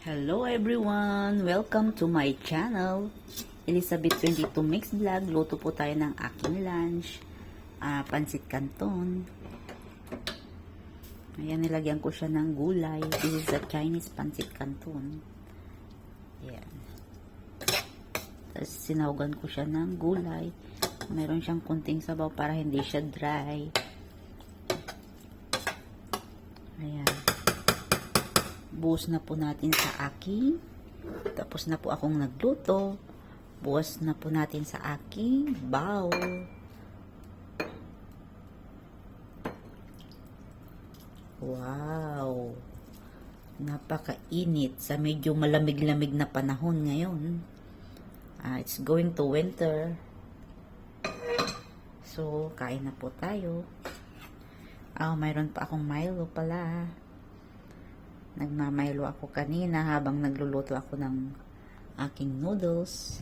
Hello everyone! Welcome to my channel. Elizabeth 22 Mix Vlog. Luto po tayo ng aking lunch. Pansit canton. Ayan, nilagyan ko siya ng gulay. This is the Chinese pansit canton. Ayan. Tapos sinahugan ko siya ng gulay. Meron siyang kunting sabaw para hindi siya dry. Ayan. Buhos na po natin sa aking. Tapos na po akong nagluto. Buhos na po natin sa aking bowl. Wow! Napakainit sa medyo malamig-lamig na panahon ngayon. It's going to winter. So, kain na po tayo. Mayroon pa akong Milo pala. Nagmamaylo ako kanina habang nagluluto ako ng aking noodles.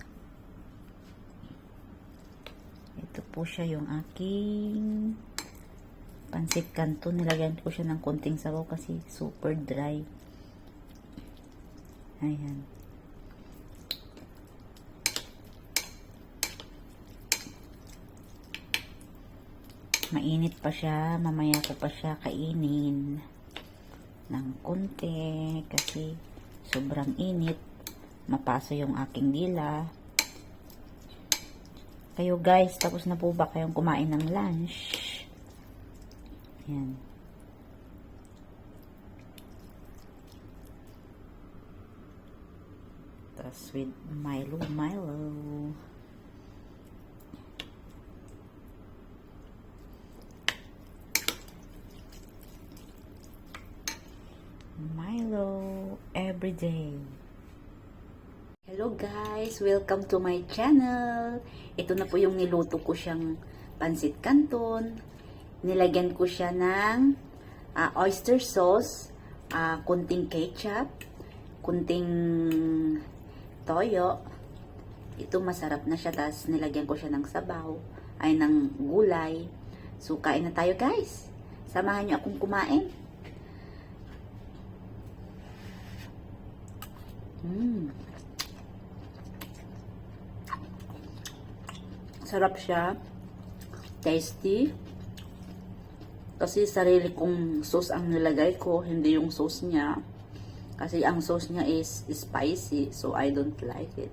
Ito po siya yung aking pansit canton. Nilagyan ko siya ng konting sabaw kasi super dry. Ayan. Mainit pa siya. Mamaya ko pa siya kainin ng konti kasi sobrang init, mapaso yung aking dila. Kayo guys, tapos na po ba kayong kumain ng lunch? Ayan. Tapos with Milo. Milo everyday. Hello guys, welcome to my channel. Ito na po yung niluto ko siyang pansit canton. Nilagyan ko siya ng oyster sauce, kunting ketchup, kunting toyo. Ito masarap na siya. Tapos nilagyan ko siya ng sabaw, ay ng gulay. So kain na tayo guys. Samahan niyo akong kumain. Sarap siya. Tasty. Kasi sarili kong sauce ang nilagay ko, hindi yung sauce niya. Kasi ang sauce niya is spicy, so I don't like it.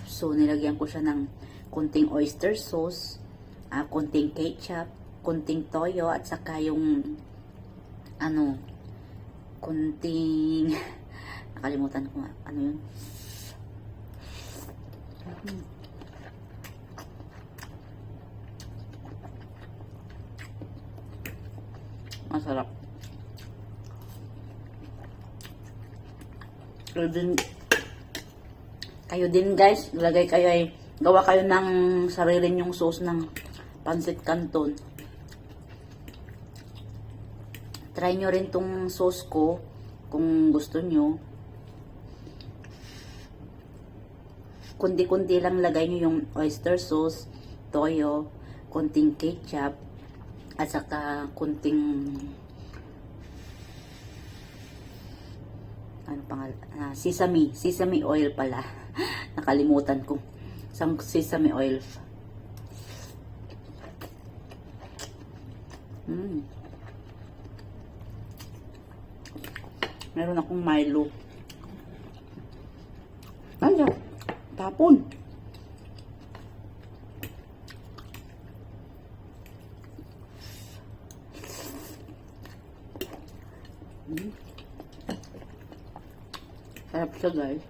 So nilagyan ko siya ng kunting oyster sauce, kunting ketchup, kunting toyo, at saka yung kunting nakalimutan ko nga. Ano yun? Masarap. Kayo din guys, lagay kayo gawa kayo ng sarili nyong sauce ng pansit canton. Try nyo rin tong sauce ko kung gusto nyo. Kunti-kunti lang lagay nyo yung oyster sauce, toyo, kunting ketchup, at saka kunting sesame oil pala. Nakalimutan ko. Sesame oil. Meron akong Milo. Tapon. Sarap siya guys.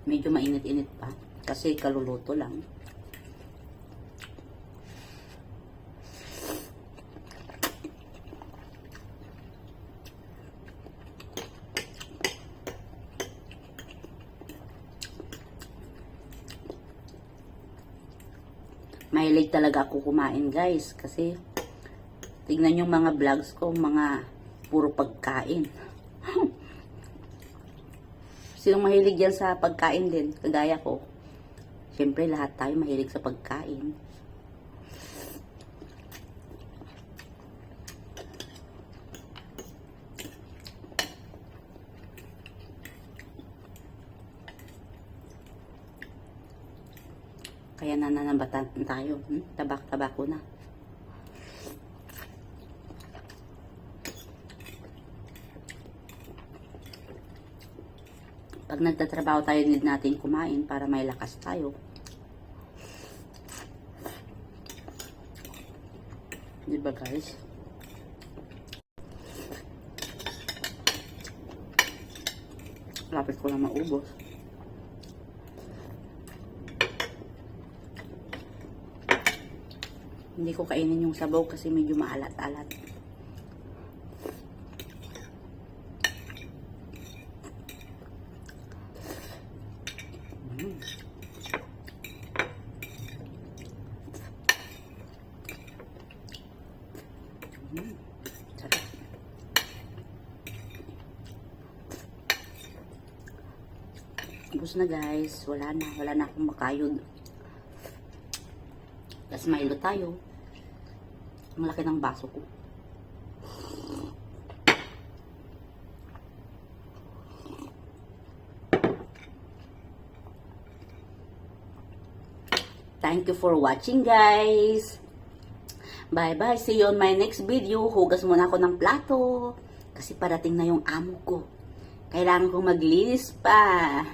Medyo mainit-init pa kasi kaluluto lang. Mahilig talaga ako kumain, guys. Kasi, tignan yung mga vlogs ko, mga puro pagkain. Sinong mahilig yan sa pagkain din, kagaya ko. Siyempre, lahat tayo mahilig sa pagkain. Kaya nananambatan tayo. Tabak-tabako na. Pag nagtatrabaho tayo, need natin kumain para may lakas tayo. Diba guys? Lapit ko lang maubos. Hindi ko kainin yung sabaw kasi medyo maalat-alat. Sarap. Ubus na guys. Wala na akong makayod. Tapos Milo tayo. Ang laki ng baso ko. Thank you for watching, guys. Bye-bye. See you on my next video. Hugas muna ako ng plato. Kasi parating na yung amo ko. Kailangan kong maglinis pa.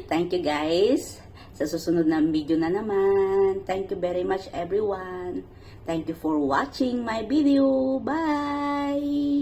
Thank you, guys. Sa susunod na video na naman. Thank you very much, everyone. Thank you for watching my video. Bye!